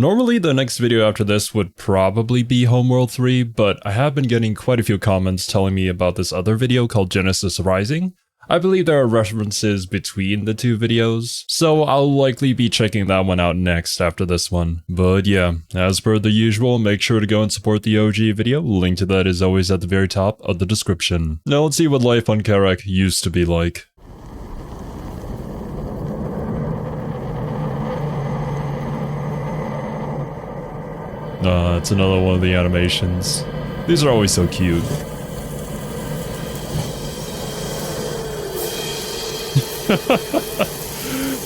Normally the next video after this would probably be Homeworld 3, but I have been getting quite a few comments telling me about this other video called Genesis Rising. I believe there are references between the two videos, so I'll likely be checking that one out next after this one. But yeah, as per the usual, make sure to go and support the OG video. Link to that is always at the very top of the description. Now let's see what life on Kharak used to be like. It's another one of the animations. These are always so cute.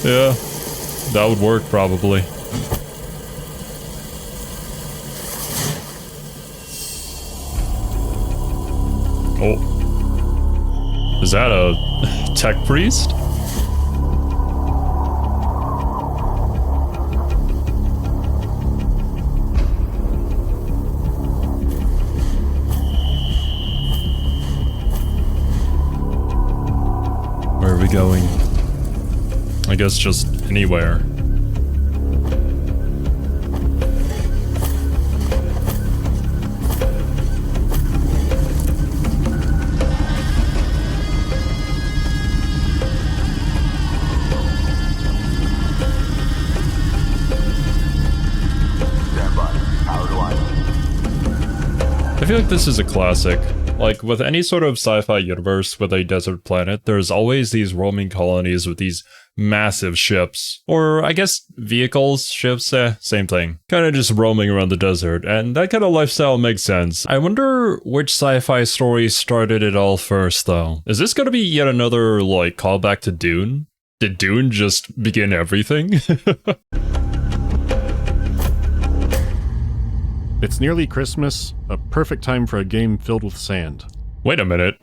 Yeah, that would work probably. Oh. Is that a tech priest? Where are we going? I guess just anywhere. Stand by. Power to line. I feel like this is a classic. Like, with any sort of sci-fi universe with a desert planet, there's always these roaming colonies with these massive ships. Or, I guess, vehicles, ships, same thing. Kinda just roaming around the desert, and that kind of lifestyle makes sense. I wonder which sci-fi story started it all first, though. Is this gonna be yet another, like, callback to Dune? Did Dune just begin everything? It's nearly Christmas, a perfect time for a game filled with sand. Wait a minute.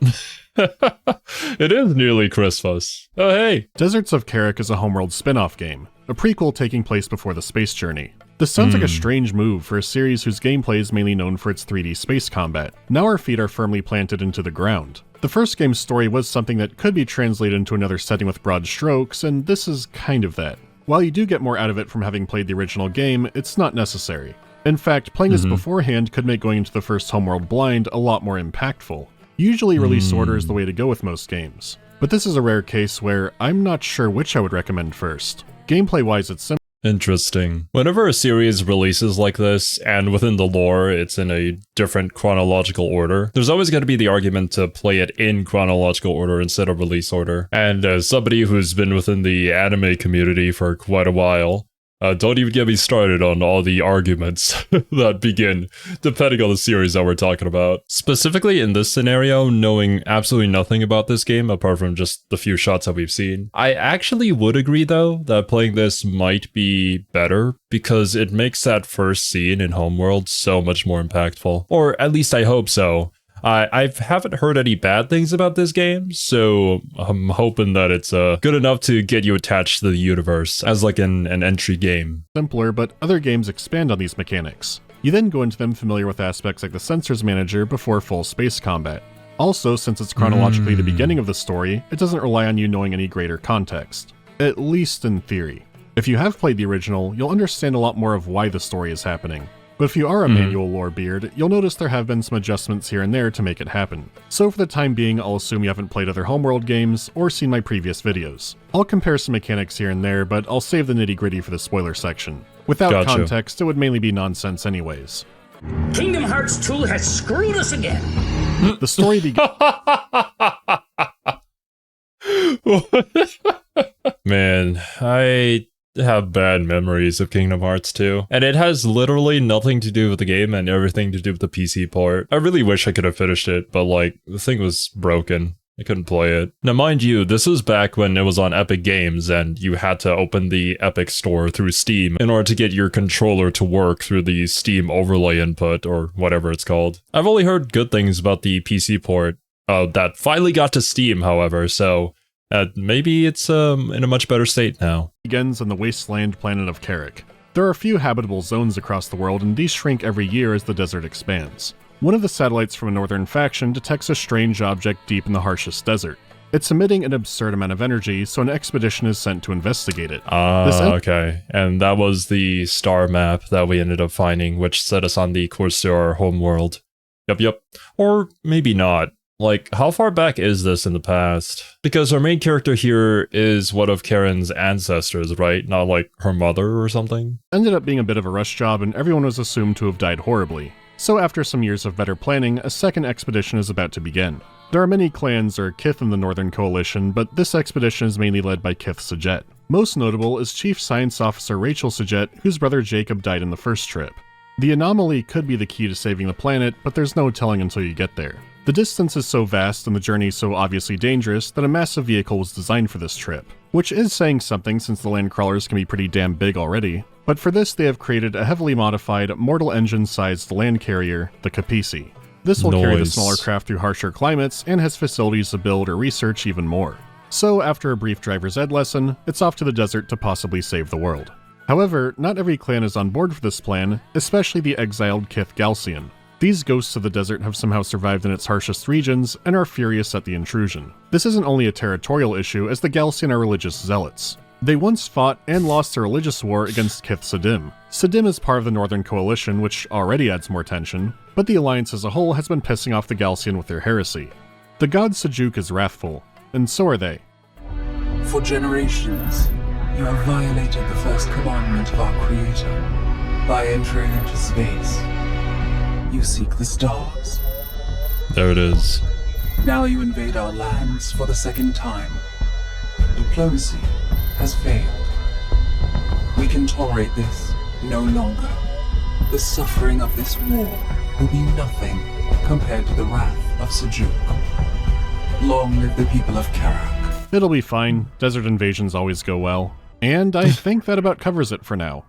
It is nearly Christmas. Oh hey! Deserts of Kharak is a Homeworld spin-off game, a prequel taking place before the space journey. This sounds like a strange move for a series whose gameplay is mainly known for its 3D space combat. Now our feet are firmly planted into the ground. The first game's story was something that could be translated into another setting with broad strokes, and this is kind of that. While you do get more out of it from having played the original game, it's not necessary. In fact, playing this beforehand could make going into the first Homeworld blind a lot more impactful. Usually release order is the way to go with most games, but this is a rare case where I'm not sure which I would recommend first. Gameplay-wise, it's simple. Interesting. Whenever a series releases like this, and within the lore it's in a different chronological order, there's always going to be the argument to play it in chronological order instead of release order. And as somebody who's been within the anime community for quite a while, don't even get me started on all the arguments that begin depending on the series that we're talking about. Specifically in this scenario, knowing absolutely nothing about this game apart from just the few shots that we've seen, I actually would agree though that playing this might be better because it makes that first scene in Homeworld so much more impactful. Or at least I hope so. I haven't heard any bad things about this game, so I'm hoping that it's good enough to get you attached to the universe as like an entry game. Simpler, but other games expand on these mechanics. You then go into them familiar with aspects like the sensors manager before full space combat. Also, since it's chronologically the beginning of the story, it doesn't rely on you knowing any greater context. At least in theory. If you have played the original, you'll understand a lot more of why the story is happening. But if you are a manual lore beard, you'll notice there have been some adjustments here and there to make it happen. So for the time being, I'll assume you haven't played other Homeworld games, or seen my previous videos. I'll compare some mechanics here and there, but I'll save the nitty-gritty for the spoiler section. Without context, it would mainly be nonsense anyways. Kingdom Hearts 2 has screwed us again. The story begins. Man, I have bad memories of Kingdom Hearts 2, and it has literally nothing to do with the game and everything to do with the PC port. I really wish I could have finished it, but like, the thing was broken. I couldn't play it. Now mind you, this was back when it was on Epic Games and you had to open the Epic Store through Steam in order to get your controller to work through the Steam overlay input, or whatever it's called. I've only heard good things about the PC port that finally got to Steam, however, so maybe it's in a much better state now. Begins on the wasteland planet of Kharak. There are a few habitable zones across the world, and these shrink every year as the desert expands. One of the satellites from a northern faction detects a strange object deep in the harshest desert. It's emitting an absurd amount of energy, so an expedition is sent to investigate it. Okay. And that was the star map that we ended up finding, which set us on the course to our homeworld. Yep. Or maybe not. Like, how far back is this in the past? Because our main character here is one of Karen's ancestors, right? Not like her mother or something? Ended up being a bit of a rush job, and everyone was assumed to have died horribly. So after some years of better planning, a second expedition is about to begin. There are many clans or Kith in the Northern Coalition, but this expedition is mainly led by Kith Sajet. Most notable is Chief Science Officer Rachel Sajet, whose brother Jacob died in the first trip. The anomaly could be the key to saving the planet, but there's no telling until you get there. The distance is so vast and the journey so obviously dangerous that a massive vehicle was designed for this trip, which is saying something since the land crawlers can be pretty damn big already, but for this they have created a heavily modified, mortal engine-sized land carrier, the Capisi. This will carry the smaller craft through harsher climates and has facilities to build or research even more. So after a brief driver's ed lesson, it's off to the desert to possibly save the world. However, not every clan is on board for this plan, especially the exiled Kith Galcian. These ghosts of the desert have somehow survived in its harshest regions and are furious at the intrusion. This isn't only a territorial issue, as the Galcian are religious zealots. They once fought and lost a religious war against Kith Sadim. Sadim is part of the Northern Coalition, which already adds more tension, but the Alliance as a whole has been pissing off the Galcian with their heresy. The god Sejuk is wrathful, and so are they. For generations, you have violated the first commandment of our Creator by entering into space. You seek the stars. There it is. Now you invade our lands for the second time. Diplomacy has failed. We can tolerate this no longer. The suffering of this war will be nothing compared to the wrath of Sejuk. Long live the people of Kharak. It'll be fine. Desert invasions always go well. And I think that about covers it for now.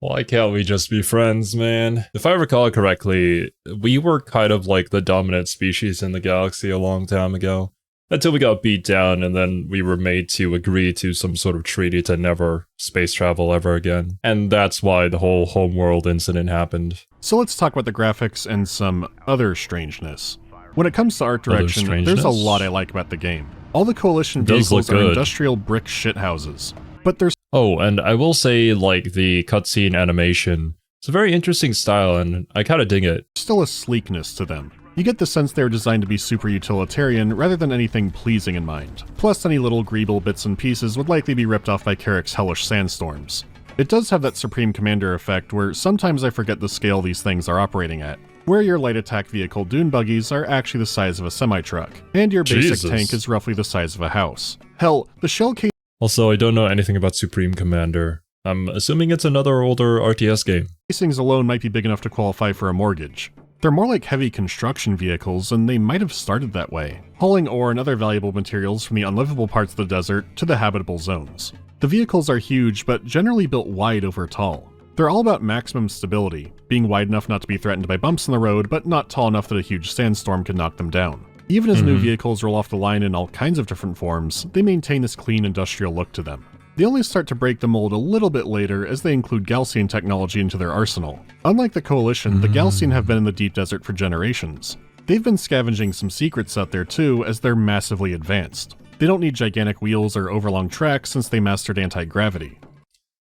Why can't we just be friends, man? If I recall correctly, we were kind of like the dominant species in the galaxy a long time ago. Until we got beat down, and then we were made to agree to some sort of treaty to never space travel ever again. And that's why the whole Homeworld incident happened. So let's talk about the graphics and some other strangeness. When it comes to art direction, there's a lot I like about the game. All the Coalition vehicles are industrial brick shithouses. But there's Oh, and I will say, like, the cutscene animation, it's a very interesting style, and I kinda dig it. Still a sleekness to them. You get the sense they were designed to be super utilitarian rather than anything pleasing in mind. Plus, any little greeble bits and pieces would likely be ripped off by Kharak's hellish sandstorms. It does have that Supreme Commander effect where sometimes I forget the scale these things are operating at, where your light attack vehicle dune buggies are actually the size of a semi-truck, and your basic tank is roughly the size of a house. Hell, the shell case. Also, I don't know anything about Supreme Commander. I'm assuming it's another older RTS game. Casings alone might be big enough to qualify for a mortgage. They're more like heavy construction vehicles, and they might have started that way, hauling ore and other valuable materials from the unlivable parts of the desert to the habitable zones. The vehicles are huge, but generally built wide over tall. They're all about maximum stability, being wide enough not to be threatened by bumps in the road, but not tall enough that a huge sandstorm could knock them down. Even as new vehicles roll off the line in all kinds of different forms, they maintain this clean industrial look to them. They only start to break the mold a little bit later as they include Galcian technology into their arsenal. Unlike the Coalition, the Galcian have been in the deep desert for generations. They've been scavenging some secrets out there too, as they're massively advanced. They don't need gigantic wheels or overlong tracks since they mastered anti-gravity.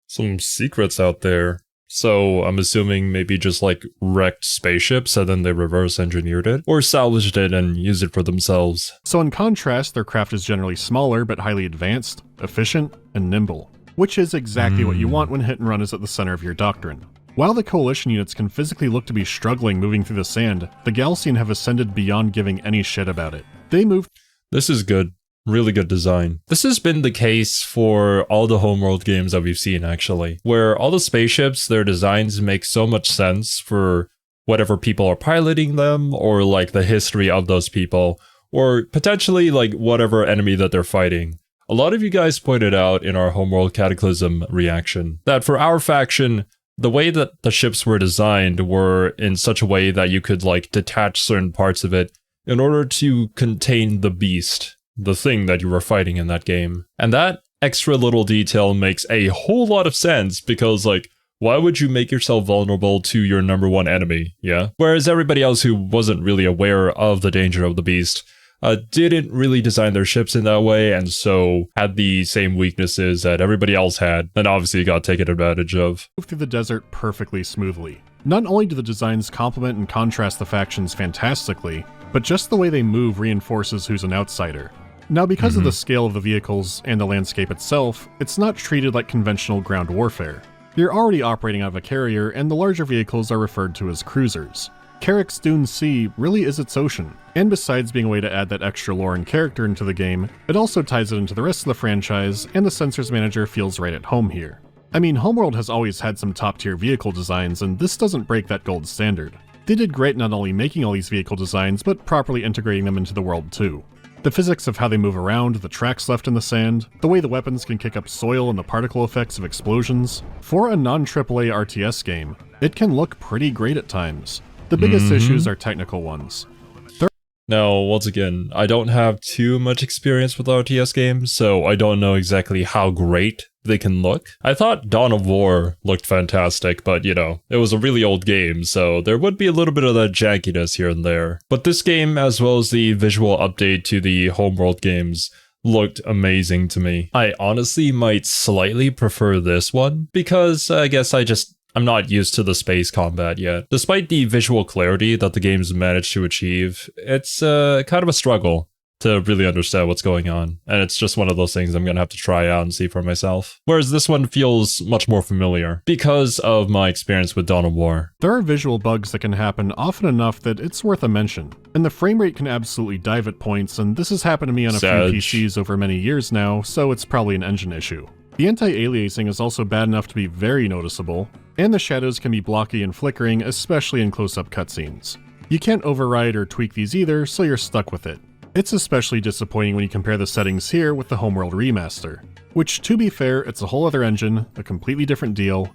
Some secrets out there. So I'm assuming maybe just like wrecked spaceships and then they reverse engineered it, or salvaged it and used it for themselves. So in contrast, their craft is generally smaller but highly advanced, efficient, and nimble, which is exactly what you want when hit and run is at the center of your doctrine. While the Coalition units can physically look to be struggling moving through the sand, the Galcian have ascended beyond giving any shit about it. They move. This is good. Really good design. This has been the case for all the Homeworld games that we've seen, actually, where all the spaceships, their designs make so much sense for whatever people are piloting them, or like the history of those people, or potentially like whatever enemy that they're fighting. A lot of you guys pointed out in our Homeworld Cataclysm reaction that for our faction, the way that the ships were designed were in such a way that you could like detach certain parts of it in order to contain the beast, the thing that you were fighting in that game. And that extra little detail makes a whole lot of sense because, like, why would you make yourself vulnerable to your number one enemy, yeah? Whereas everybody else who wasn't really aware of the danger of the beast didn't really design their ships in that way, and so had the same weaknesses that everybody else had, and obviously got taken advantage of. Move through the desert perfectly smoothly. Not only do the designs complement and contrast the factions fantastically, but just the way they move reinforces who's an outsider. Now, because of the scale of the vehicles and the landscape itself, it's not treated like conventional ground warfare. You're already operating out of a carrier, and the larger vehicles are referred to as cruisers. Kharak's Dune Sea really is its ocean, and besides being a way to add that extra lore and character into the game, it also ties it into the rest of the franchise, and the Sensors Manager feels right at home here. I mean, Homeworld has always had some top-tier vehicle designs, and this doesn't break that gold standard. They did great not only making all these vehicle designs, but properly integrating them into the world too. The physics of how they move around, the tracks left in the sand, the way the weapons can kick up soil and the particle effects of explosions. For a non-AAA RTS game, it can look pretty great at times. The biggest issues are technical ones. Now, once again, I don't have too much experience with RTS games, so I don't know exactly how great they can look. I thought Dawn of War looked fantastic, but you know, it was a really old game, so there would be a little bit of that jankiness here and there. But this game, as well as the visual update to the Homeworld games, looked amazing to me. I honestly might slightly prefer this one, because I guess I'm not used to the space combat yet. Despite the visual clarity that the game's managed to achieve, it's kind of a struggle to really understand what's going on, and it's just one of those things I'm gonna have to try out and see for myself. Whereas this one feels much more familiar, because of my experience with Dawn of War. There are visual bugs that can happen often enough that it's worth a mention, and the frame rate can absolutely dive at points, and this has happened to me on a few PCs over many years now, so it's probably an engine issue. The anti-aliasing is also bad enough to be very noticeable, and the shadows can be blocky and flickering, especially in close-up cutscenes. You can't override or tweak these either, so you're stuck with it. It's especially disappointing when you compare the settings here with the Homeworld remaster, which, to be fair, it's a whole other engine, a completely different deal.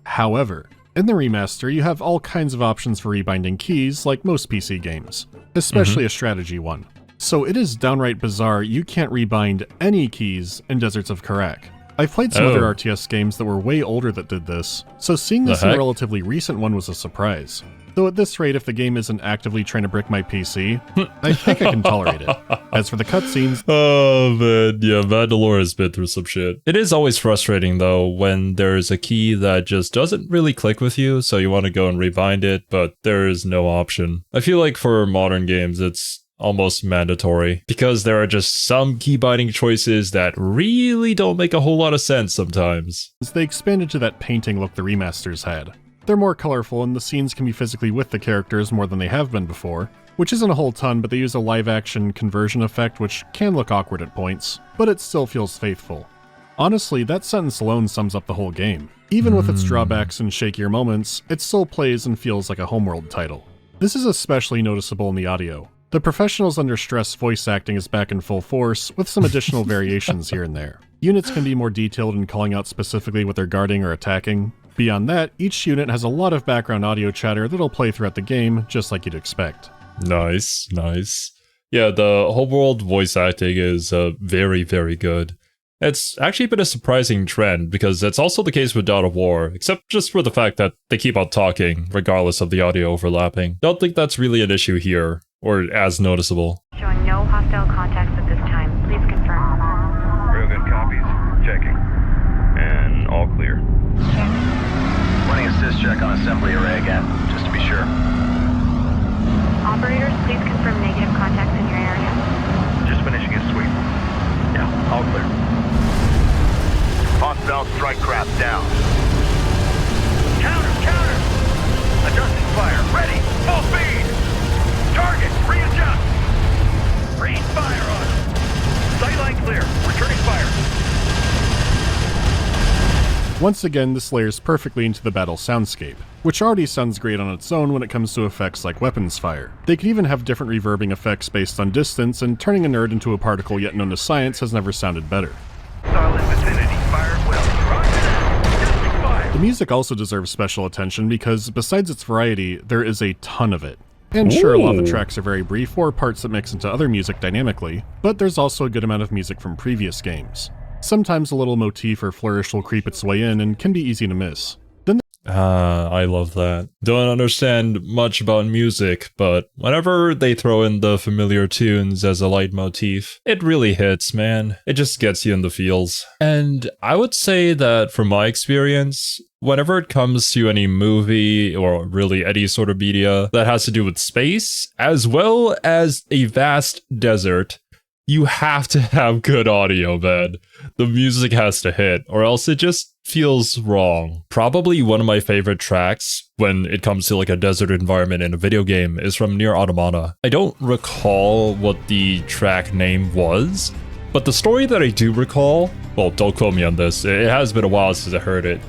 However, in the remaster, you have all kinds of options for rebinding keys, like most PC games, especially a strategy one. So it is downright bizarre you can't rebind any keys in Deserts of Kharak. I've played some other RTS games that were way older that did this, so seeing this in a relatively recent one was a surprise. Though at this rate, if the game isn't actively trying to brick my PC, I think I can tolerate it. As for the cutscenes... Oh man, yeah, Mandalore has been through some shit. It is always frustrating though, when there's a key that just doesn't really click with you, so you want to go and rebind it, but there is no option. I feel like for modern games, it's almost mandatory, because there are just some key binding choices that really don't make a whole lot of sense sometimes. They expanded to that painting look the remasters had. They're more colorful, and the scenes can be physically with the characters more than they have been before, which isn't a whole ton, but they use a live-action conversion effect which can look awkward at points, but it still feels faithful. Honestly, that sentence alone sums up the whole game. Even with its drawbacks and shakier moments, it still plays and feels like a Homeworld title. This is especially noticeable in the audio. The Professionals Under Stress voice acting is back in full force, with some additional variations here and there. Units can be more detailed in calling out specifically what they're guarding or attacking. Beyond that, each unit has a lot of background audio chatter that'll play throughout the game, just like you'd expect. Nice, nice. Yeah, the Homeworld voice acting is very, very good. It's actually been a surprising trend, because it's also the case with Dawn of War, except just for the fact that they keep on talking, regardless of the audio overlapping. Don't think that's really an issue here, or as noticeable. Showing no hostile contacts at this time. Please confirm. Real good copies. Checking. And all clear. Running assist check on assembly array again, just to be sure. Operators, please confirm negative contacts in your area. Just finishing a sweep. Yeah, all clear. Hostile strike craft down. Counter, counter! Adjusting fire, ready, full speed! Target, readjust! Rain fire on him! Sightline clear, returning fire. Once again, this layers perfectly into the battle soundscape, which already sounds great on its own when it comes to effects like weapons fire. They can even have different reverbing effects based on distance, and turning a nerd into a particle yet known as science has never sounded better. Solid vicinity, fire well. Adjusting fire. The music also deserves special attention because, besides its variety, there is a ton of it. And sure, a lot of the tracks are very brief or parts that mix into other music dynamically, but there's also a good amount of music from previous games. Sometimes a little motif or flourish will creep its way in and can be easy to miss. I love that. Don't understand much about music, but whenever they throw in the familiar tunes as a leitmotif, it really hits, man. It just gets you in the feels. And I would say that from my experience, whenever it comes to any movie or really any sort of media that has to do with space, as well as a vast desert, you have to have good audio, man. The music has to hit, or else it just feels wrong. Probably one of my favorite tracks when it comes to like a desert environment in a video game is from Nier Automata. I don't recall what the track name was, but the story that I do recall, well, don't quote me on this, it has been a while since I heard it,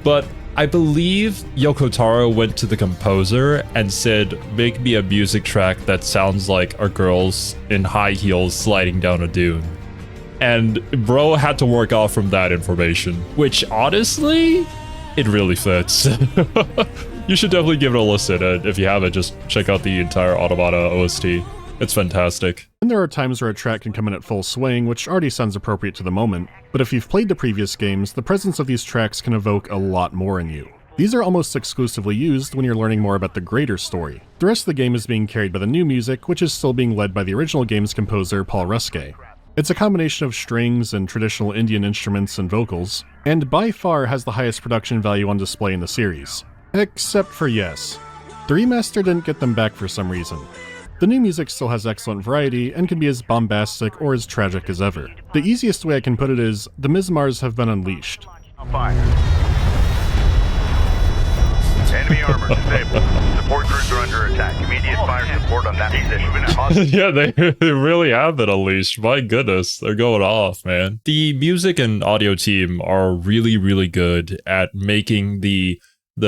but I believe Yoko Taro went to the composer and said, make me a music track that sounds like our girls in high heels sliding down a dune. And bro had to work off from that information, which honestly, it really fits. You should definitely give it a listen, and if you haven't, just check out the entire Automata OST. It's fantastic. And there are times where a track can come in at full swing, which already sounds appropriate to the moment, but if you've played the previous games, the presence of these tracks can evoke a lot more in you. These are almost exclusively used when you're learning more about the greater story. The rest of the game is being carried by the new music, which is still being led by the original game's composer, Paul Ruskay. It's a combination of strings and traditional Indian instruments and vocals, and by far has the highest production value on display in the series. Except for yes, the remaster didn't get them back for some reason. The new music still has excellent variety and can be as bombastic or as tragic as ever. The easiest way I can put it is, the Mizmars have been unleashed. Fire. Enemy armor disabled. Support crews are under attack. Immediate fire support on that position. Yeah, they really have been unleashed. My goodness, they're going off, man. The music and audio team are really, really good at making the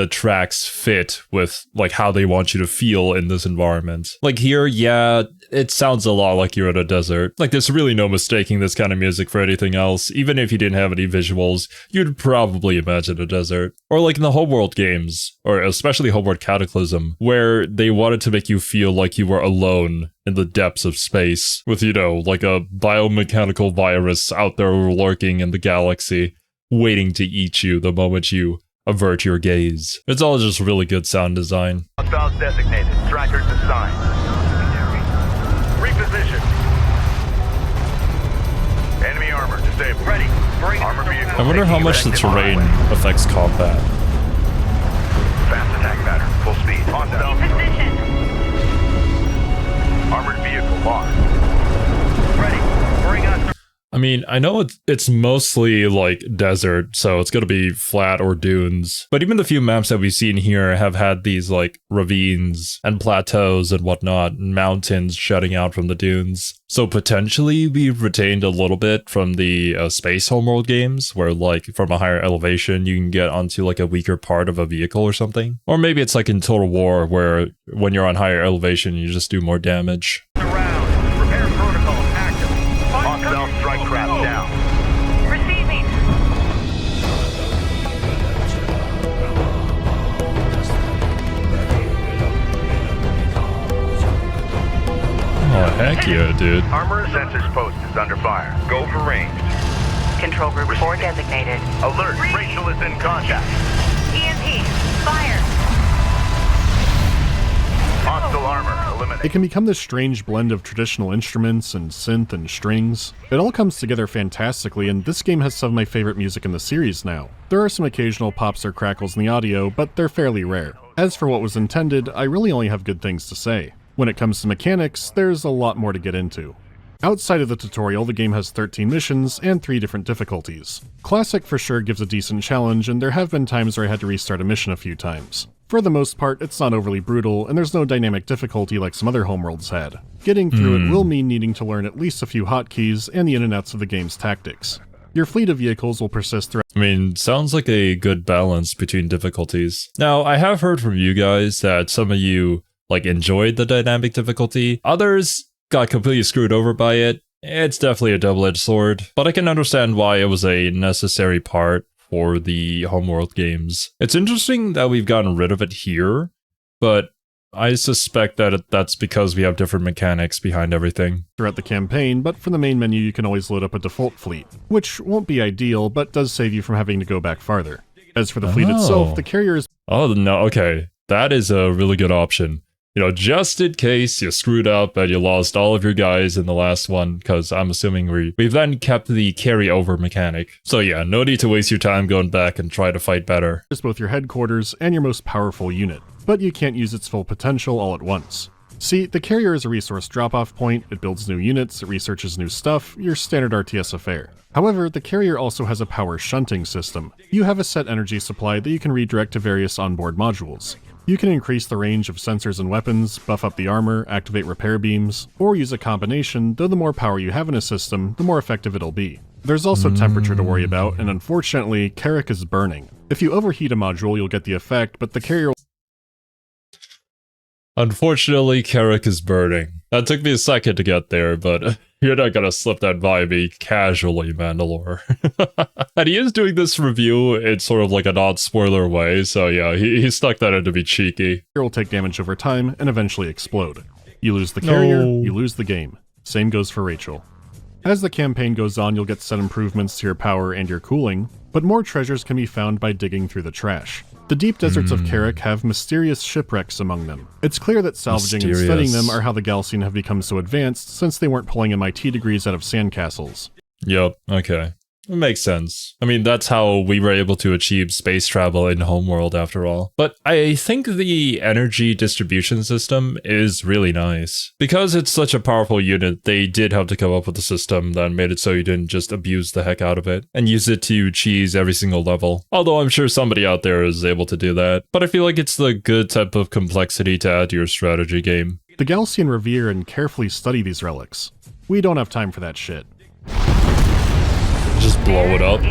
tracks fit with like how they want you to feel in this environment. Like here, yeah, it sounds a lot like you're in a desert. Like there's really no mistaking this kind of music for anything else. Even if you didn't have any visuals, you'd probably imagine a desert. Or like in the Homeworld games, or especially Homeworld Cataclysm, where they wanted to make you feel like you were alone in the depths of space with, you know, like a biomechanical virus out there lurking in the galaxy, waiting to eat you the moment you avert your gaze. It's all just really good sound design. Hostiles designated. Trackers assigned. Reposition. Enemy armor disabled. Ready. Bring armor vehicle. I wonder how much the terrain affects combat. Fast attack pattern. Full speed. Hostile. Position. Armored vehicle lost. Ready. Bring us. I mean, I know it's mostly like desert, so it's gonna be flat or dunes. But even the few maps that we've seen here have had these like ravines and plateaus and whatnot, and mountains shutting out from the dunes. So potentially we've retained a little bit from the space Homeworld games, where like from a higher elevation you can get onto like a weaker part of a vehicle or something. Or maybe it's like in Total War, where when you're on higher elevation you just do more damage. Around. Repair protocol active. Hostile strike craft down. Receiving. Oh, heck yeah, dude. Armor sensors post is under fire. Go for range. Control group 4 designated. Alert. Rachel is in contact. EMP. Fire. Hostile armor eliminated. It can become this strange blend of traditional instruments and synth and strings. It all comes together fantastically, and this game has some of my favorite music in the series now. There are some occasional pops or crackles in the audio, but they're fairly rare. As for what was intended, I really only have good things to say. When it comes to mechanics, there's a lot more to get into. Outside of the tutorial, the game has 13 missions and 3 different difficulties. Classic for sure gives a decent challenge, and there have been times where I had to restart a mission a few times. For the most part, it's not overly brutal, and there's no dynamic difficulty like some other Homeworlds had. Getting through it will mean needing to learn at least a few hotkeys and the in and outs of the game's tactics. Your fleet of vehicles will persist throughout. I mean, sounds like a good balance between difficulties. Now, I have heard from you guys that some of you like enjoyed the dynamic difficulty. Others got completely screwed over by it. It's definitely a double-edged sword, but I can understand why it was a necessary part for the Homeworld games. It's interesting that we've gotten rid of it here, but I suspect that that's because we have different mechanics behind everything. Throughout the campaign, but for the main menu you can always load up a default fleet, which won't be ideal, but does save you from having to go back farther. As for the fleet itself, the carrier is... Oh, no, okay. That is a really good option. You know, just in case you screwed up and you lost all of your guys in the last one, because I'm assuming we've then kept the carry-over mechanic. So yeah, no need to waste your time going back and try to fight better. Is both your headquarters and your most powerful unit, but you can't use its full potential all at once. See, the carrier is a resource drop-off point, it builds new units, it researches new stuff, your standard RTS affair. However, the carrier also has a power shunting system. You have a set energy supply that you can redirect to various onboard modules. You can increase the range of sensors and weapons, buff up the armor, activate repair beams, or use a combination, though the more power you have in a system, the more effective it'll be. There's also temperature to worry about, and unfortunately, Kharak is burning. If you overheat a module, you'll get the effect, but the carrier... Unfortunately, Kharak is burning. That took me a second to get there, but you're not gonna slip that by me casually, Mandalore. And he is doing this review in sort of like a non-spoiler way, so yeah, he stuck that in to be cheeky. Will take damage over time and eventually explode. You lose the carrier, you lose the game. Same goes for Rachel. As the campaign goes on, you'll get set improvements to your power and your cooling, but more treasures can be found by digging through the trash. The deep deserts of Kharak have mysterious shipwrecks among them. It's clear that salvaging and studying them are how the Galcian have become so advanced, since they weren't pulling MIT degrees out of sandcastles. Yep, okay. It makes sense. I mean, that's how we were able to achieve space travel in Homeworld after all. But I think the energy distribution system is really nice. Because it's such a powerful unit, they did have to come up with a system that made it so you didn't just abuse the heck out of it and use it to cheese every single level. Although I'm sure somebody out there is able to do that. But I feel like it's the good type of complexity to add to your strategy game. The Galcian revere and carefully study these relics. We don't have time for that shit. Just blow it up.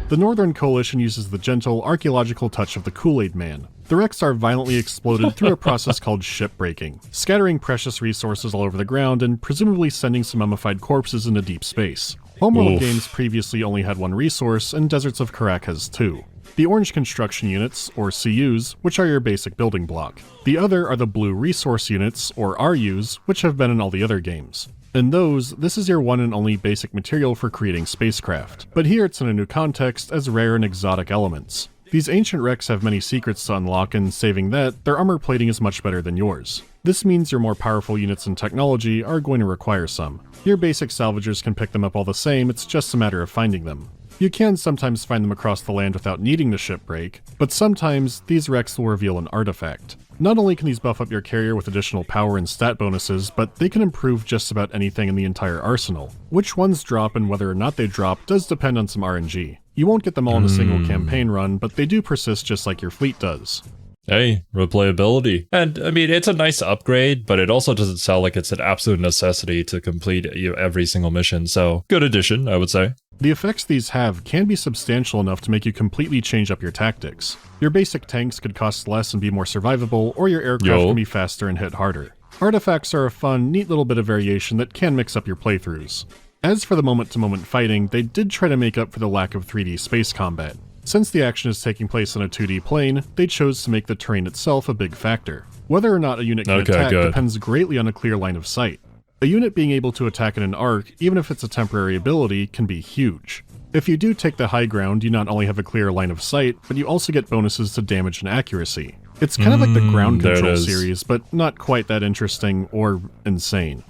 The Northern Coalition uses the gentle, archaeological touch of the Kool-Aid Man. The wrecks are violently exploded through a process called shipbreaking, scattering precious resources all over the ground and presumably sending some mummified corpses into deep space. Homeworld games previously only had one resource, and Deserts of Kharak has two. The orange construction units, or CUs, which are your basic building block. The other are the blue resource units, or RUs, which have been in all the other games. In those, this is your one and only basic material for creating spacecraft, but here it's in a new context as rare and exotic elements. These ancient wrecks have many secrets to unlock, and saving that, their armor plating is much better than yours. This means your more powerful units and technology are going to require some. Your basic salvagers can pick them up all the same, it's just a matter of finding them. You can sometimes find them across the land without needing the ship break, but sometimes these wrecks will reveal an artifact. Not only can these buff up your carrier with additional power and stat bonuses, but they can improve just about anything in the entire arsenal. Which ones drop and whether or not they drop does depend on some RNG. You won't get them all in a single campaign run, but they do persist just like your fleet does. Hey, replayability. And, I mean, it's a nice upgrade, but it also doesn't sound like it's an absolute necessity to complete every single mission, so good addition, I would say. The effects these have can be substantial enough to make you completely change up your tactics. Your basic tanks could cost less and be more survivable, or your aircraft can be faster and hit harder. Artifacts are a fun, neat little bit of variation that can mix up your playthroughs. As for the moment-to-moment fighting, they did try to make up for the lack of 3D space combat. Since the action is taking place on a 2D plane, they chose to make the terrain itself a big factor. Whether or not a unit can attack depends greatly on a clear line of sight. A unit being able to attack in an arc, even if it's a temporary ability, can be huge. If you do take the high ground, you not only have a clear line of sight, but you also get bonuses to damage and accuracy. It's kind of like the ground control series, but not quite that interesting or insane.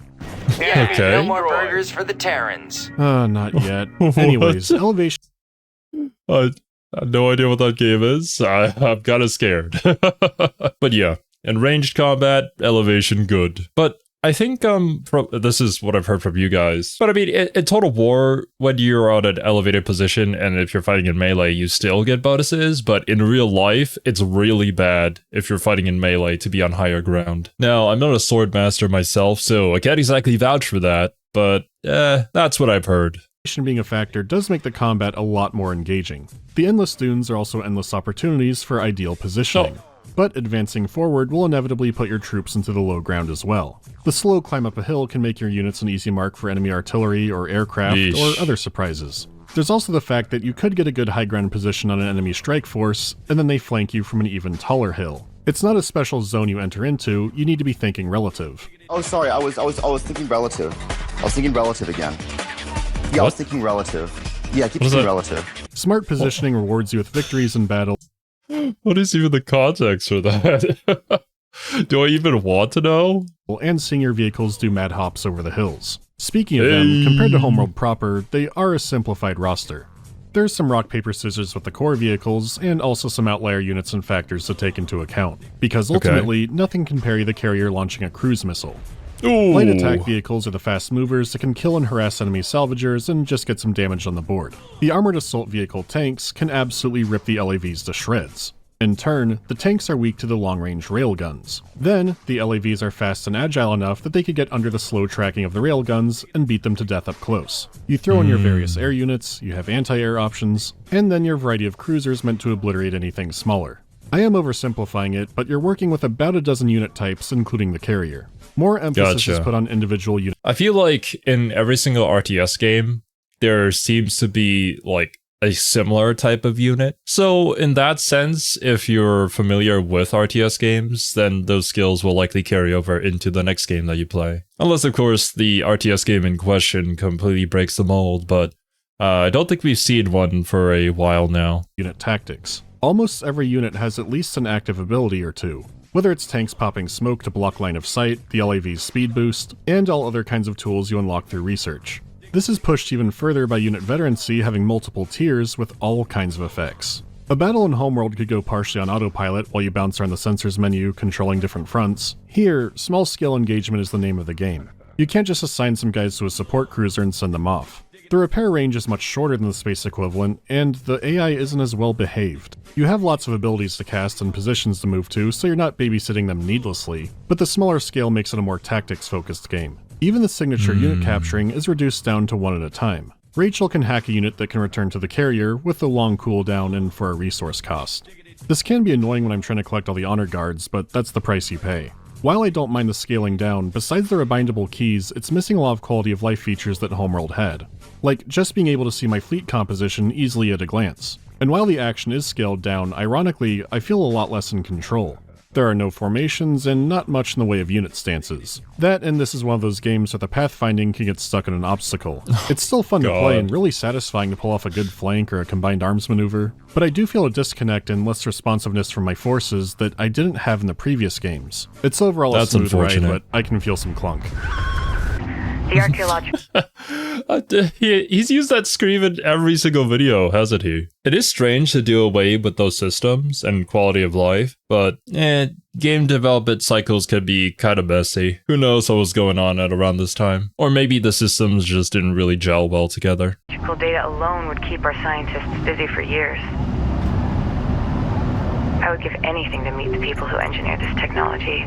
Okay. No more burgers for the Terrans. Not yet. Anyways, elevation... I have no idea what that game is. I'm kind of scared. But yeah, in ranged combat, elevation good. But I think this is what I've heard from you guys. But I mean, in Total War, when you're on an elevated position and if you're fighting in melee, you still get bonuses. But in real life, it's really bad if you're fighting in melee to be on higher ground. Now, I'm not a sword master myself, so I can't exactly vouch for that. But that's what I've heard. Being a factor does make the combat a lot more engaging. The endless dunes are also endless opportunities for ideal positioning. But advancing forward will inevitably put your troops into the low ground as well. The slow climb up a hill can make your units an easy mark for enemy artillery or aircraft or other surprises. There's also the fact that you could get a good high ground position on an enemy strike force, and then they flank you from an even taller hill. It's not a special zone you enter into, you need to be thinking relative. Oh, sorry, I was thinking relative. I was thinking relative again. Yeah, I was thinking relative. Yeah, keep What is it that? relative. Smart positioning rewards you with victories in battle. What is even the context for that? Do I even want to know? And seeing your vehicles do mad hops over the hills. Speaking of them, compared to Homeworld proper, they are a simplified roster. There's some rock, paper, scissors with the core vehicles, and also some outlier units and factors to take into account, because ultimately, nothing can parry the carrier launching a cruise missile. Ooh. Light attack vehicles are the fast movers that can kill and harass enemy salvagers and just get some damage on the board. The armored assault vehicle tanks can absolutely rip the LAVs to shreds. In turn, the tanks are weak to the long-range railguns. Then, the LAVs are fast and agile enough that they could get under the slow tracking of the railguns and beat them to death up close. You throw in your various air units, you have anti-air options, and then your variety of cruisers meant to obliterate anything smaller. I am oversimplifying it, but you're working with about a dozen unit types, including the carrier. More emphasis is put on individual units. I feel like in every single RTS game, there seems to be like a similar type of unit. So in that sense, if you're familiar with RTS games, then those skills will likely carry over into the next game that you play. Unless, of course, the RTS game in question completely breaks the mold, but I don't think we've seen one for a while now. Unit tactics. Almost every unit has at least an active ability or two. Whether it's tanks popping smoke to block line of sight, the LAV's speed boost, and all other kinds of tools you unlock through research. This is pushed even further by unit veterancy having multiple tiers with all kinds of effects. A battle in Homeworld could go partially on autopilot while you bounce around the sensors menu controlling different fronts. Here, small scale engagement is the name of the game. You can't just assign some guys to a support cruiser and send them off. The repair range is much shorter than the space equivalent, and the AI isn't as well behaved. You have lots of abilities to cast and positions to move to, so you're not babysitting them needlessly, but the smaller scale makes it a more tactics-focused game. Even the signature unit capturing is reduced down to one at a time. Rachel can hack a unit that can return to the carrier with a long cooldown and for a resource cost. This can be annoying when I'm trying to collect all the honor guards, but that's the price you pay. While I don't mind the scaling down, besides the rebindable keys, it's missing a lot of quality of life features that Homeworld had. Like just being able to see my fleet composition easily at a glance. And while the action is scaled down, ironically, I feel a lot less in control. There are no formations and not much in the way of unit stances. That and this is one of those games where the pathfinding can get stuck in an obstacle. It's still fun to play and really satisfying to pull off a good flank or a combined arms maneuver, but I do feel a disconnect and less responsiveness from my forces that I didn't have in the previous games. It's overall a smooth ride, but I can feel some clunk. The archaeological... He's used that scream in every single video, hasn't he? It is strange to do away with those systems and quality of life, but game development cycles can be kind of messy. Who knows what was going on at around this time? Or maybe the systems just didn't really gel well together. Data alone would keep our scientists busy for years. I would give anything to meet the people who engineered this technology.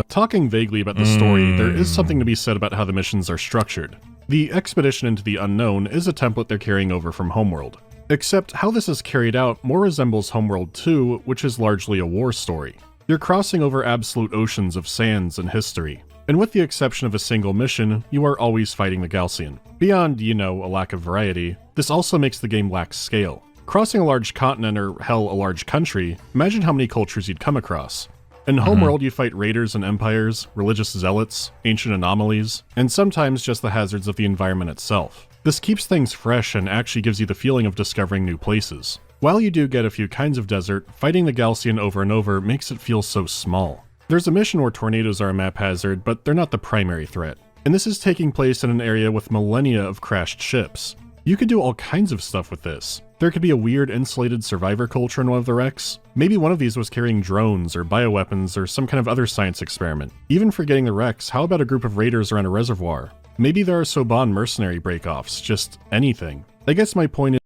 Talking vaguely about the story, there is something to be said about how the missions are structured. The expedition into the unknown is a template they're carrying over from Homeworld. Except how this is carried out more resembles Homeworld 2, which is largely a war story. You're crossing over absolute oceans of sands and history. And with the exception of a single mission, you are always fighting the Gaussian. Beyond, a lack of variety, this also makes the game lack scale. Crossing a large continent, or hell, a large country, imagine how many cultures you'd come across. In Homeworld, you fight raiders and empires, religious zealots, ancient anomalies, and sometimes just the hazards of the environment itself. This keeps things fresh and actually gives you the feeling of discovering new places. While you do get a few kinds of desert, fighting the Gaussian over and over makes it feel so small. There's a mission where tornadoes are a map hazard, but they're not the primary threat. And this is taking place in an area with millennia of crashed ships. You could do all kinds of stuff with this. There could be a weird insulated survivor culture in one of the wrecks. Maybe one of these was carrying drones or bioweapons or some kind of other science experiment. Even forgetting the wrecks, how about a group of raiders around a reservoir? Maybe there are Soban mercenary breakoffs, just anything. I guess my point is...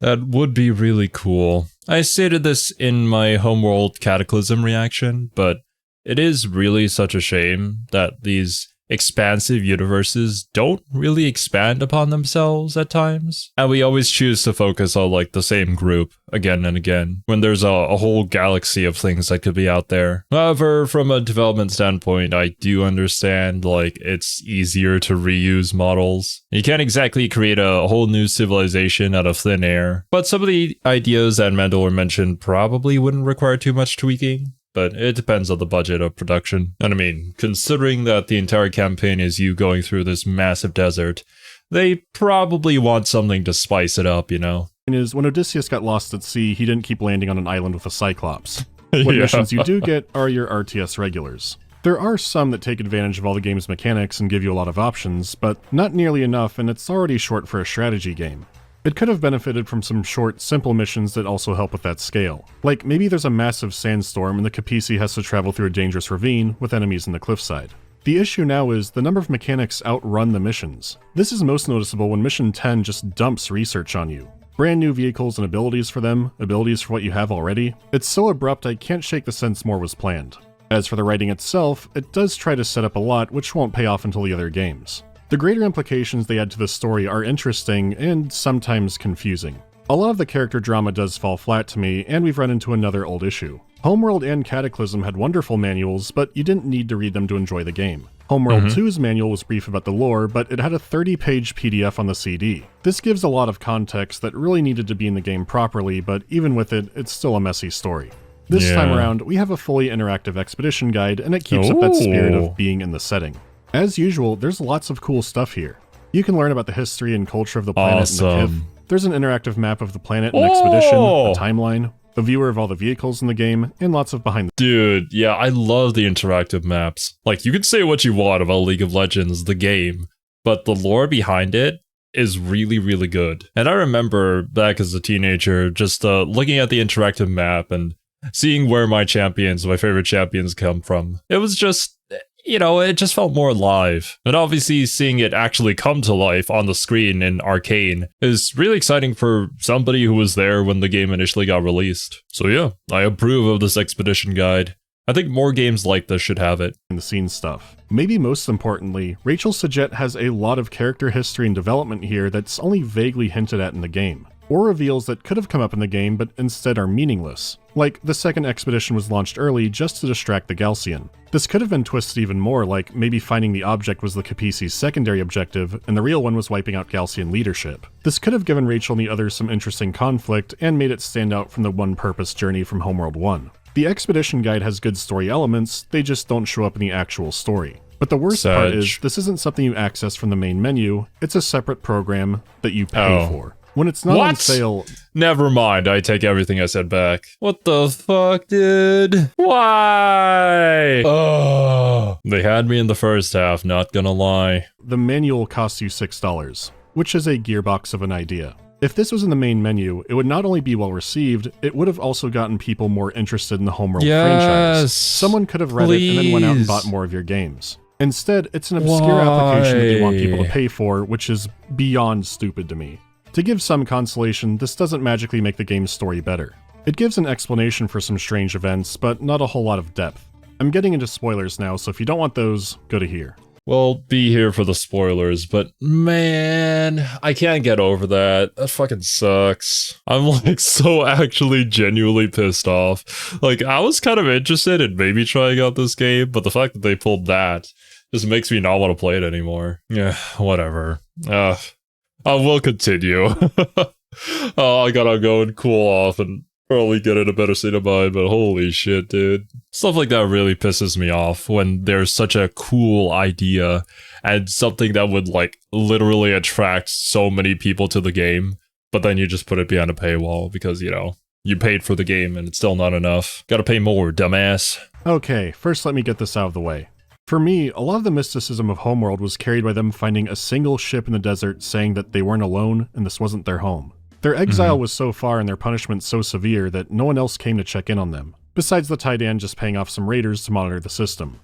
That would be really cool. I stated this in my Homeworld Cataclysm reaction, but it is really such a shame that these expansive universes don't really expand upon themselves at times. And we always choose to focus on like the same group again and again, when there's a whole galaxy of things that could be out there. However, from a development standpoint, I do understand like it's easier to reuse models. You can't exactly create a whole new civilization out of thin air, but some of the ideas that Mandalore mentioned probably wouldn't require too much tweaking. But it depends on the budget of production. And I mean, considering that the entire campaign is you going through this massive desert, They probably want something to spice it up, you know? Is when Odysseus got lost at sea, he didn't keep landing on an island with a Cyclops. What missions you do get are your RTS regulars. There are some that take advantage of all the game's mechanics and give you a lot of options, but not nearly enough, and it's already short for a strategy game. It could have benefited from some short, simple missions that also help with that scale. Like, maybe there's a massive sandstorm and the Capisi has to travel through a dangerous ravine with enemies in the cliffside. The issue now is the number of mechanics outrun the missions. This is most noticeable when Mission 10 just dumps research on you. Brand new vehicles and abilities for them, abilities for what you have already. It's so abrupt I can't shake the sense more was planned. As for the writing itself, it does try to set up a lot which won't pay off until the other games. The greater implications they add to the story are interesting and sometimes confusing. A lot of the character drama does fall flat to me, and we've run into another old issue. Homeworld and Cataclysm had wonderful manuals, but you didn't need to read them to enjoy the game. Homeworld 2's manual was brief about the lore, but it had a 30-page PDF on the CD. This gives a lot of context that really needed to be in the game properly, but even with it, it's still a messy story. This time around, we have a fully interactive expedition guide, and it keeps up that spirit of being in the setting. As usual, there's lots of cool stuff here. You can learn about the history and culture of the planet and the Kith. There's an interactive map of the planet and expedition, a timeline, a viewer of all the vehicles in the game, and lots of behind the— Dude, yeah, I love the interactive maps. Like, you can say what you want about League of Legends, the game, but the lore behind it is really, really good. And I remember back as a teenager, just looking at the interactive map and seeing where my favorite champions come from. It was just, you know, it just felt more alive. And obviously seeing it actually come to life on the screen in Arcane is really exciting for somebody who was there when the game initially got released. So yeah, I approve of this expedition guide. I think more games like this should have it. The scene stuff. Maybe most importantly, Rachel Sajette has a lot of character history and development here that's only vaguely hinted at in the game, or reveals that could have come up in the game but instead are meaningless. Like, the second expedition was launched early just to distract the Galcian. This could have been twisted even more, like maybe finding the object was the Capisi's secondary objective, and the real one was wiping out Galcian leadership. This could have given Rachel and the others some interesting conflict, and made it stand out from the one-purpose journey from Homeworld 1. The expedition guide has good story elements, they just don't show up in the actual story. But the worst part is, this isn't something you access from the main menu, it's a separate program that you pay for. When it's not on sale— Never mind, I take everything I said back. What the fuck, dude? Why? Oh, they had me in the first half, not gonna lie. The manual costs you $6, which is a gearbox of an idea. If this was in the main menu, it would not only be well received, it would have also gotten people more interested in the Homeworld franchise. Someone could have read it and then went out and bought more of your games. Instead, it's an obscure application that you want people to pay for, which is beyond stupid to me. To give some consolation, this doesn't magically make the game's story better. It gives an explanation for some strange events, but not a whole lot of depth. I'm getting into spoilers now, so if you don't want those, go to here. Well, be here for the spoilers, but man, I can't get over that. That fucking sucks. I'm like so actually genuinely pissed off. Like, I was kind of interested in maybe trying out this game, but the fact that they pulled that just makes me not want to play it anymore. Yeah, whatever. I will continue. I gotta go and cool off and probably get in a better state of mind, but holy shit, dude. Stuff like that really pisses me off when there's such a cool idea and something that would, like, literally attract so many people to the game, but then you just put it behind a paywall because, you know, you paid for the game and it's still not enough. Gotta pay more, dumbass. Okay, first let me get this out of the way. For me, a lot of the mysticism of Homeworld was carried by them finding a single ship in the desert saying that they weren't alone and this wasn't their home. Their exile was so far and their punishment so severe that no one else came to check in on them, besides the Titan just paying off some raiders to monitor the system.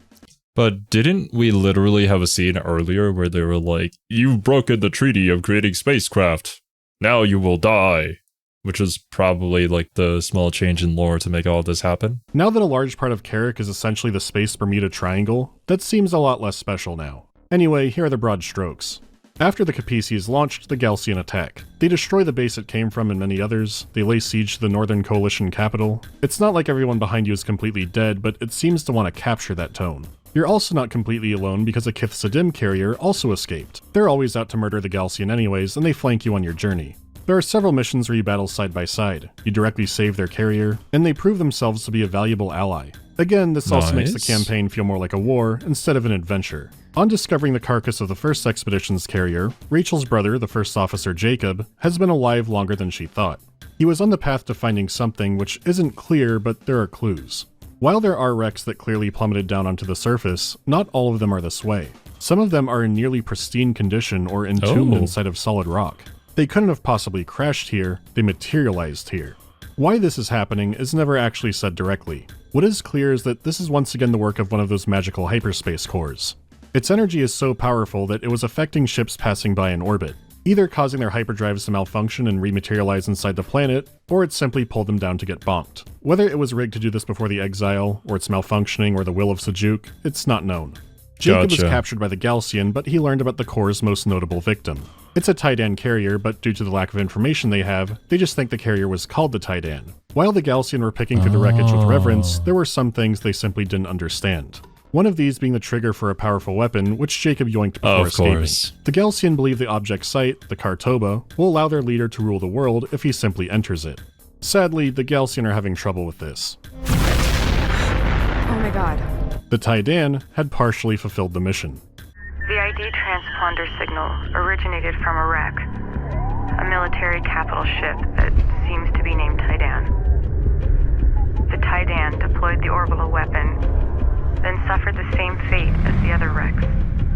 But didn't we literally have a scene earlier where they were like, "You've broken the treaty of creating spacecraft. Now you will die." Which was probably like the small change in lore to make all of this happen. Now that a large part of Kharak is essentially the Space Bermuda Triangle, that seems a lot less special now. Anyway, here are the broad strokes. After the Capisi is launched, the Galcian attack. They destroy the base it came from and many others. They lay siege to the Northern Coalition capital. It's not like everyone behind you is completely dead, but it seems to want to capture that tone. You're also not completely alone because a Kith Sadim carrier also escaped. They're always out to murder the Galcian anyways, and they flank you on your journey. There are several missions where you battle side by side, you directly save their carrier, and they prove themselves to be a valuable ally. Again, this also makes the Nice. campaign feel more like a war instead of an adventure. On discovering the carcass of the first expedition's carrier, Rachel's brother, the first officer Jacob, has been alive longer than she thought. He was on the path to finding something which isn't clear, but there are clues. While there are wrecks that clearly plummeted down onto the surface, not all of them are this way. Some of them are in nearly pristine condition or entombed inside of solid rock. They couldn't have possibly crashed here, they materialized here. Why this is happening is never actually said directly. What is clear is that this is once again the work of one of those magical hyperspace cores. Its energy is so powerful that it was affecting ships passing by in orbit, either causing their hyperdrives to malfunction and rematerialize inside the planet, or it simply pulled them down to get bonked. Whether it was rigged to do this before the exile, or it's malfunctioning, or the will of Sejuk, it's not known. Jacob was Gotcha. captured by the Galcian, but he learned about the core's most notable victim. It's a Tidan carrier, but due to the lack of information they have, they just think the carrier was called the Tidan. While the Galcian were picking through the wreckage with reverence, there were some things they simply didn't understand. One of these being the trigger for a powerful weapon, which Jacob yoinked before Of escaping. course. The Galcian believe the object site, the Kartoba, will allow their leader to rule the world if he simply enters it. Sadly, the Galcian are having trouble with this. Oh my god. The Tidan had partially fulfilled the mission. The ID transponder signal originated from a wreck, a military capital ship that seems to be named Tidan. The Tidan deployed the orbital weapon, then suffered the same fate as the other wrecks,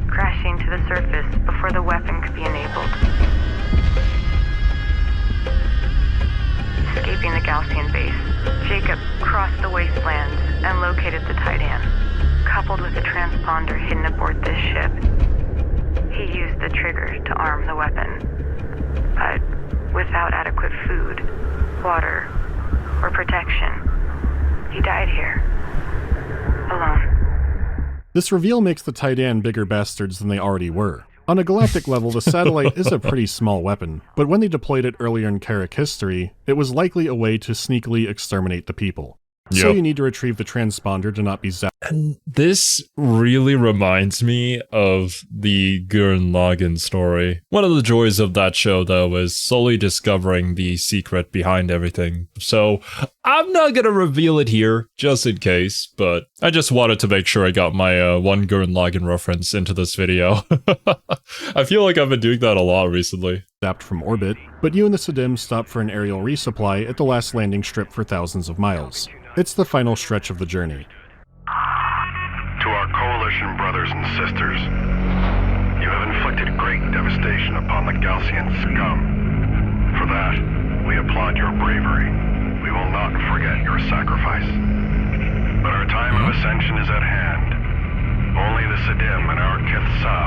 crashing to the surface before the weapon could be enabled. Escaping the Galcian base, Jacob crossed the wastelands and located the Tidan. Coupled with the transponder hidden aboard this ship, he used the trigger to arm the weapon. But without adequate food, water, or protection, he died here, alone. This reveal makes the Tidan bigger bastards than they already were. On a galactic level, the satellite is a pretty small weapon, but when they deployed it earlier in Kharak history, it was likely a way to sneakily exterminate the people. So Yep. you need to retrieve the transponder to not be zapped. And this really reminds me of the Gurren Lagann story. One of the joys of that show, though, is slowly discovering the secret behind everything. So I'm not gonna reveal it here, just in case, but I just wanted to make sure I got my one Gurren Lagann reference into this video. I feel like I've been doing that a lot recently. From orbit, but you and the Sidim stop for an aerial resupply at the last landing strip for thousands of miles. It's the final stretch of the journey. To our coalition brothers and sisters, you have inflicted great devastation upon the Galcian scum. For that, we applaud your bravery. We will not forget your sacrifice. But our time of ascension is at hand. Only the Sidim and our Kithsa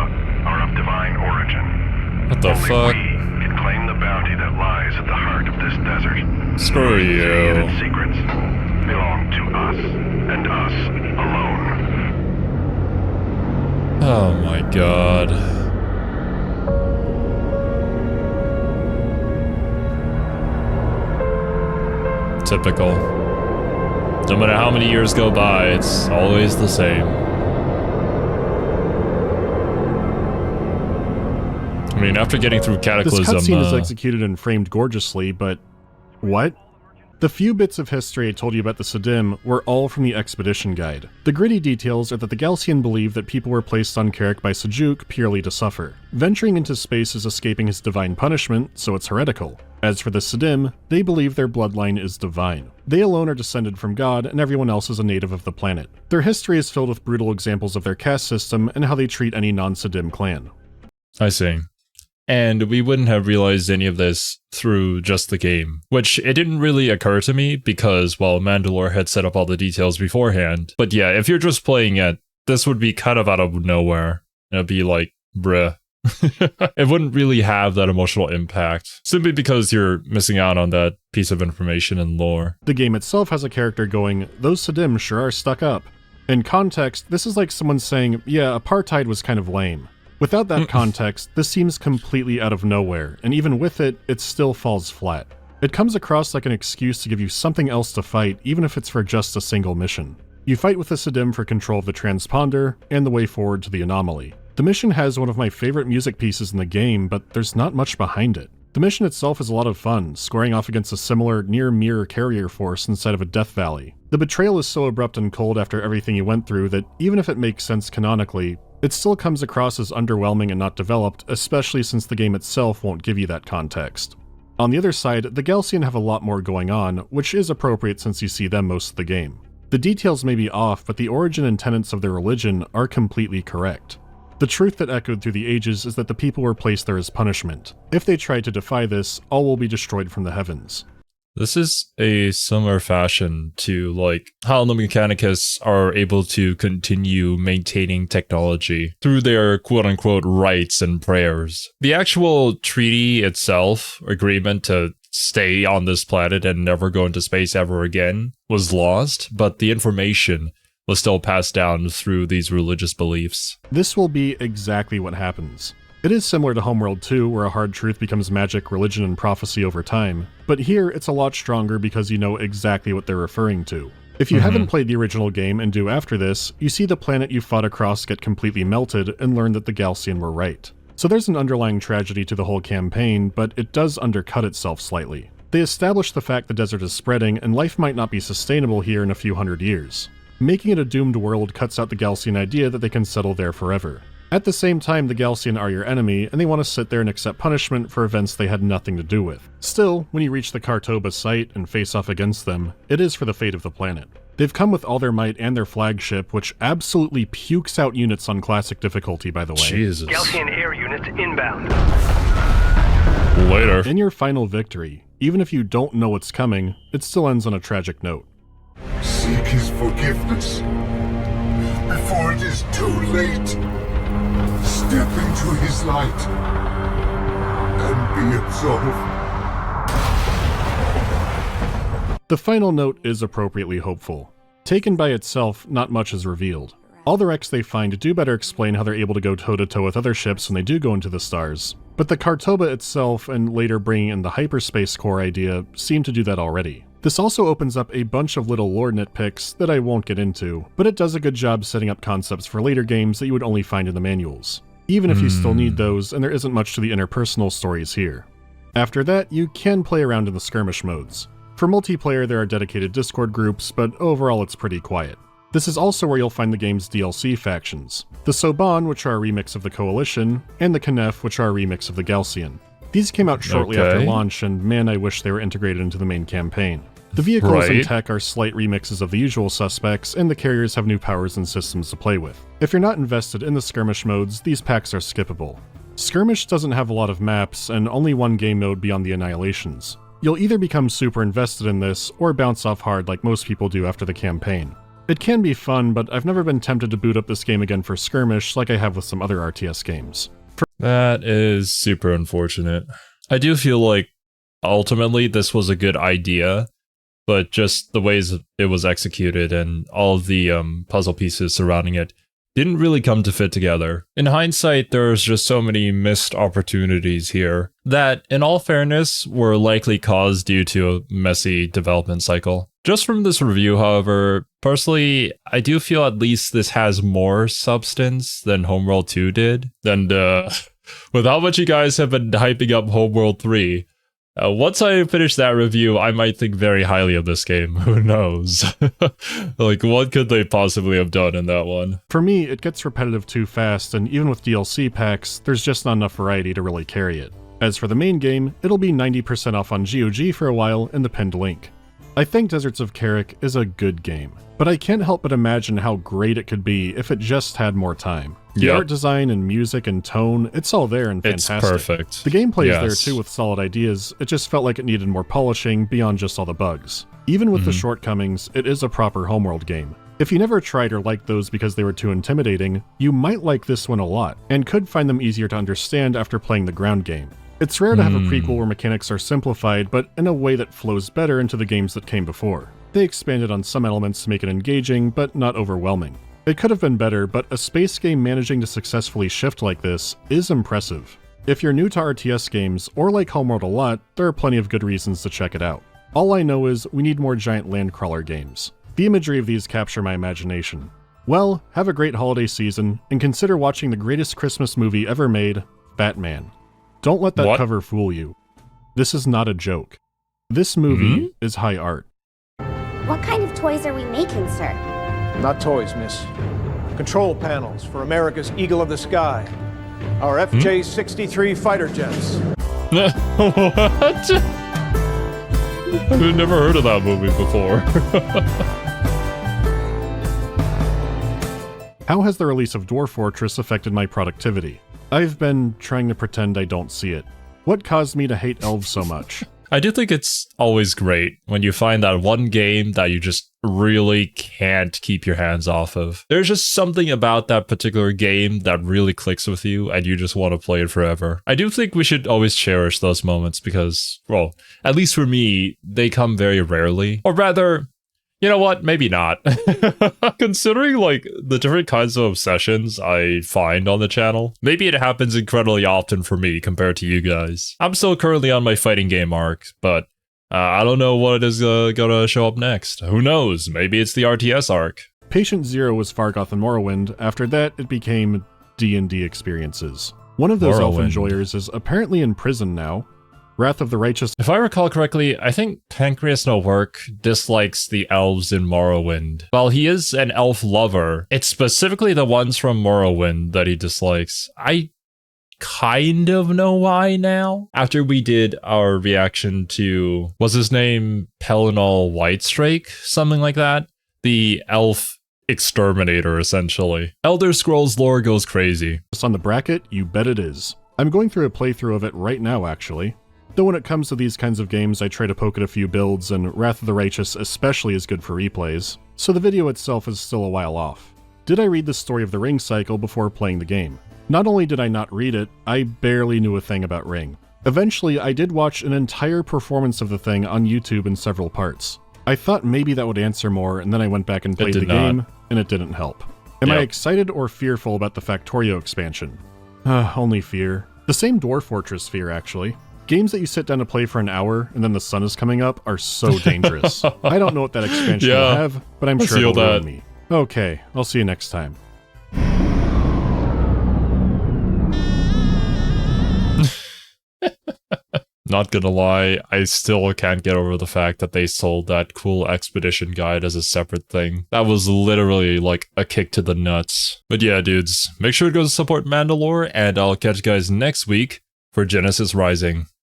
are of divine origin. What the Only fuck? we can claim the bounty that lies at the heart of this desert. Screw City and you. its secrets belong to us, and us alone. Oh my god. Typical. No matter how many years go by, it's always the same. I mean, after getting through This Cataclysm, cutscene is executed and framed gorgeously, but what? The few bits of history I told you about the Sidim were all from the expedition guide. The gritty details are that the Galcian believed that people were placed on Kharak by Sejuk purely to suffer. Venturing into space is escaping his divine punishment, so it's heretical. As for the Sidim, they believe their bloodline is divine. They alone are descended from God, and everyone else is a native of the planet. Their history is filled with brutal examples of their caste system and how they treat any non-Sidim clan. I see. And we wouldn't have realized any of this through just the game, which it didn't really occur to me because, well, Mandalore had set up all the details beforehand. But yeah, if you're just playing it, this would be kind of out of nowhere. It'd be like, bruh. It wouldn't really have that emotional impact, simply because you're missing out on that piece of information and lore. The game itself has a character going, "Those Sidim sure are stuck up." In context, this is like someone saying, "Yeah, apartheid was kind of lame." Without that context, this seems completely out of nowhere, and even with it, it still falls flat. It comes across like an excuse to give you something else to fight, even if it's for just a single mission. You fight with the Sidim for control of the transponder, and the way forward to the anomaly. The mission has one of my favorite music pieces in the game, but there's not much behind it. The mission itself is a lot of fun, squaring off against a similar near-mirror carrier force inside of a Death Valley. The betrayal is so abrupt and cold after everything you went through that even if it makes sense canonically, it still comes across as underwhelming and not developed, especially since the game itself won't give you that context. On the other side, the Galcian have a lot more going on, which is appropriate since you see them most of the game. The details may be off, but the origin and tenets of their religion are completely correct. The truth that echoed through the ages is that the people were placed there as punishment. If they try to defy this, all will be destroyed from the heavens. This is a similar fashion to like how the Mechanicus are able to continue maintaining technology through their quote-unquote rites and prayers. The actual treaty itself, agreement to stay on this planet and never go into space ever again, was lost, but the information was still passed down through these religious beliefs. This will be exactly what happens. It is similar to Homeworld 2, where a hard truth becomes magic, religion, and prophecy over time, but here it's a lot stronger because you know exactly what they're referring to. If you haven't played the original game and do after this, you see the planet you fought across get completely melted and learn that the Galcian were right. So there's an underlying tragedy to the whole campaign, but it does undercut itself slightly. They establish the fact the desert is spreading and life might not be sustainable here in a few hundred years. Making it a doomed world cuts out the Galcian idea that they can settle there forever. At the same time, the Galcian are your enemy, and they want to sit there and accept punishment for events they had nothing to do with. Still, when you reach the Kartoba site and face off against them, it is for the fate of the planet. They've come with all their might and their flagship, which absolutely pukes out units on classic difficulty, by the way. Jesus. Galcian air units inbound. Later. In your final victory, even if you don't know what's coming, it still ends on a tragic note. Seek his forgiveness before it is too late. Step into his light and be absolved. The final note is appropriately hopeful. Taken by itself, not much is revealed. All the wrecks they find do better explain how they're able to go toe-to-toe with other ships when they do go into the stars, but the Kartoba itself, and later bringing in the hyperspace core idea, seem to do that already. This also opens up a bunch of little lore nitpicks that I won't get into, but it does a good job setting up concepts for later games that you would only find in the manuals, even if you still need those and there isn't much to the interpersonal stories here. After that, you can play around in the skirmish modes. For multiplayer, there are dedicated Discord groups, but overall it's pretty quiet. This is also where you'll find the game's DLC factions. The Soban, which are a remix of the Coalition, and the Knef, which are a remix of the Galcian. These came out shortly after launch, and man, I wish they were integrated into the main campaign. The vehicles and tech are slight remixes of the usual suspects, and the carriers have new powers and systems to play with. If you're not invested in the skirmish modes, these packs are skippable. Skirmish doesn't have a lot of maps, and only one game mode beyond the Annihilations. You'll either become super invested in this, or bounce off hard like most people do after the campaign. It can be fun, but I've never been tempted to boot up this game again for skirmish like I have with some other RTS games. That is super unfortunate. I do feel like ultimately this was a good idea, but just the ways it was executed and all of the puzzle pieces surrounding it didn't really come to fit together. In hindsight, there's just so many missed opportunities here that, in all fairness, were likely caused due to a messy development cycle. Just from this review, however, personally, I do feel at least this has more substance than Homeworld 2 did. And with how much you guys have been hyping up Homeworld 3, once I finish that review, I might think very highly of this game. Who knows? Like, what could they possibly have done in that one? For me, it gets repetitive too fast, and even with DLC packs, there's just not enough variety to really carry it. As for the main game, it'll be 90% off on GOG for a while in the pinned link. I think Deserts of Kharak is a good game, but I can't help but imagine how great it could be if it just had more time. The art design and music and tone, it's all there and fantastic. It's perfect. The gameplay is there too with solid ideas, it just felt like it needed more polishing beyond just all the bugs. Even with the shortcomings, it is a proper Homeworld game. If you never tried or liked those because they were too intimidating, you might like this one a lot, and could find them easier to understand after playing the ground game. It's rare to have a prequel where mechanics are simplified, but in a way that flows better into the games that came before. They expanded on some elements to make it engaging, but not overwhelming. It could have been better, but a space game managing to successfully shift like this is impressive. If you're new to RTS games, or like Homeworld a lot, there are plenty of good reasons to check it out. All I know is we need more giant landcrawler games. The imagery of these capture my imagination. Well, have a great holiday season, and consider watching the greatest Christmas movie ever made, Batman. Don't let that cover fool you. This is not a joke. This movie is high art. What kind of toys are we making, sir? Not toys, miss. Control panels for America's Eagle of the Sky. Our FJ-63 fighter jets. What? I've never heard of that movie before. How has the release of Dwarf Fortress affected my productivity? I've been trying to pretend I don't see it. What caused me to hate elves so much? I do think it's always great when you find that one game that you just really can't keep your hands off of. There's just something about that particular game that really clicks with you and you just want to play it forever. I do think we should always cherish those moments because, well, at least for me, they come very rarely. Or rather, you know what? Maybe not. Considering like the different kinds of obsessions I find on the channel, maybe it happens incredibly often for me compared to you guys. I'm still currently on my fighting game arc, but I don't know what is gonna show up next. Who knows? Maybe it's the RTS arc. Patient Zero was Fargoth and Morrowind. After that, it became D&D experiences. One of those elf enjoyers is apparently in prison now. Wrath of the Righteous. If I recall correctly, I think Pancreas No Work dislikes the elves in Morrowind. While he is an elf lover, it's specifically the ones from Morrowind that he dislikes. I kind of know why now. After we did our reaction to, was his name Pellinol Whitestrake? Something like that? The elf exterminator, essentially. Elder Scrolls lore goes crazy. On the bracket, you bet it is. I'm going through a playthrough of it right now, actually. Though when it comes to these kinds of games, I try to poke at a few builds, and Wrath of the Righteous especially is good for replays, so the video itself is still a while off. Did I read the Story of the Ring cycle before playing the game? Not only did I not read it, I barely knew a thing about Ring. Eventually, I did watch an entire performance of the thing on YouTube in several parts. I thought maybe that would answer more, and then I went back and played the game, and it didn't help. Am I excited or fearful about the Factorio expansion? Only fear. The same Dwarf Fortress fear, actually. Games that you sit down to play for an hour and then the sun is coming up are so dangerous. I don't know what that expansion will have, but I'm sure it'll ruin me. Okay, I'll see you next time. Not gonna lie, I still can't get over the fact that they sold that cool expedition guide as a separate thing. That was literally like a kick to the nuts. But yeah, dudes, make sure to go support Mandalore, and I'll catch you guys next week for Genesis Rising.